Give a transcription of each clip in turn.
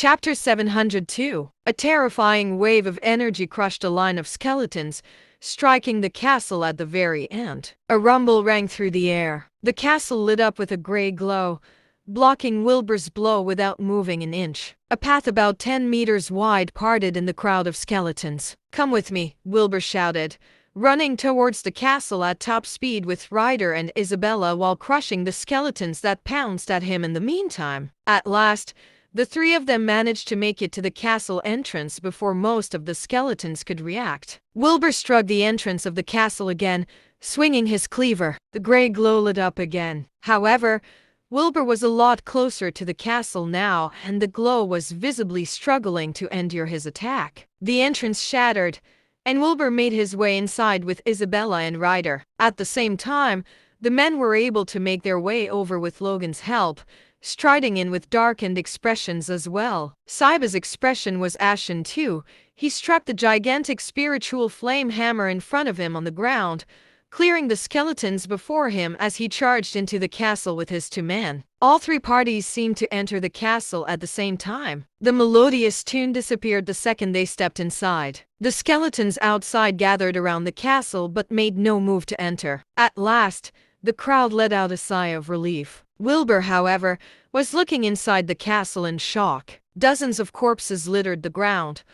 Chapter 702. A terrifying wave of energy crushed a line of skeletons, striking the castle at the very end. A rumble rang through the air. The castle lit up with a gray glow, blocking Wilbur's blow without moving an inch. A path about 10 meters wide parted in the crowd of skeletons. "Come with me," Wilbur shouted, running towards the castle at top speed with Ryder and Isabella while crushing the skeletons that pounced at him in the meantime. At last, the three of them managed to make it to the castle entrance before most of the skeletons could react. Wilbur struck the entrance of the castle again, swinging his cleaver. The gray glow lit up again. However, Wilbur was a lot closer to the castle now, and the glow was visibly struggling to endure his attack. The entrance shattered, and Wilbur made his way inside with Isabella and Ryder. At the same time, the men were able to make their way over with Logan's help, striding in with darkened expressions as well. Saiba's expression was ashen too. He struck the gigantic spiritual flame hammer in front of him on the ground, clearing the skeletons before him as he charged into the castle with his two men. All three parties seemed to enter the castle at the same time. The melodious tune disappeared the second they stepped inside. The skeletons outside gathered around the castle but made no move to enter. At last, the crowd let out a sigh of relief. Wilbur, however, was looking inside the castle in shock. Dozens of corpses littered the ground,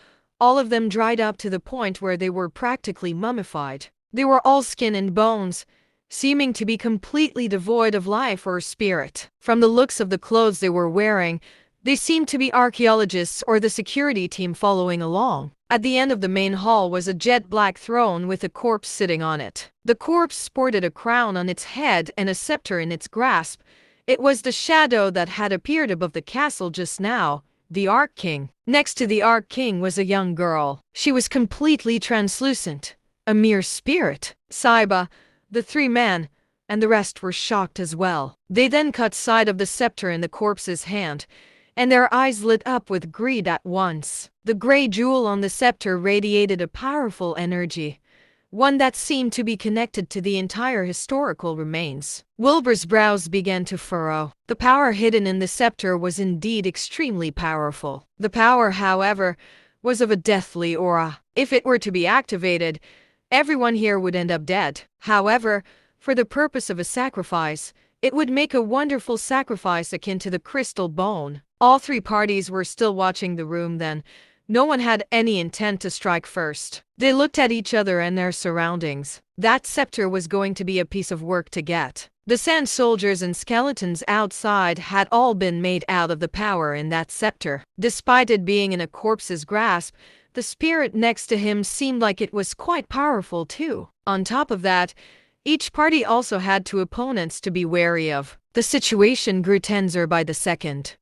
all of them dried up to the point where they were practically mummified. They were all skin and bones, seeming to be completely devoid of life or spirit. From the looks of the clothes they were wearing, they seemed to be archaeologists or the security team following along. At the end of the main hall was a jet-black throne with a corpse sitting on it. The corpse sported a crown on its head and a scepter in its grasp. It was the shadow that had appeared above the castle just now, the Ark King. Next to the Ark King was a young girl. She was completely translucent, a mere spirit. Saiba, the three men, and the rest were shocked as well. They then caught sight of the scepter in the corpse's hand, and their eyes lit up with greed at once. The gray jewel on the scepter radiated a powerful energy, one that seemed to be connected to the entire historical remains. Wilbur's brows began to furrow. The power hidden in the scepter was indeed extremely powerful. The power, however, was of a deathly aura. If it were to be activated, everyone here would end up dead. However, for the purpose of a sacrifice, it would make a wonderful sacrifice akin to the crystal bone. All three parties were still watching the room then. No one had any intent to strike first. They looked at each other and their surroundings. That scepter was going to be a piece of work to get. The sand soldiers and skeletons outside had all been made out of the power in that scepter. Despite it being in a corpse's grasp, the spirit next to him seemed like it was quite powerful too. On top of that, each party also had two opponents to be wary of. The situation grew tenser by the second.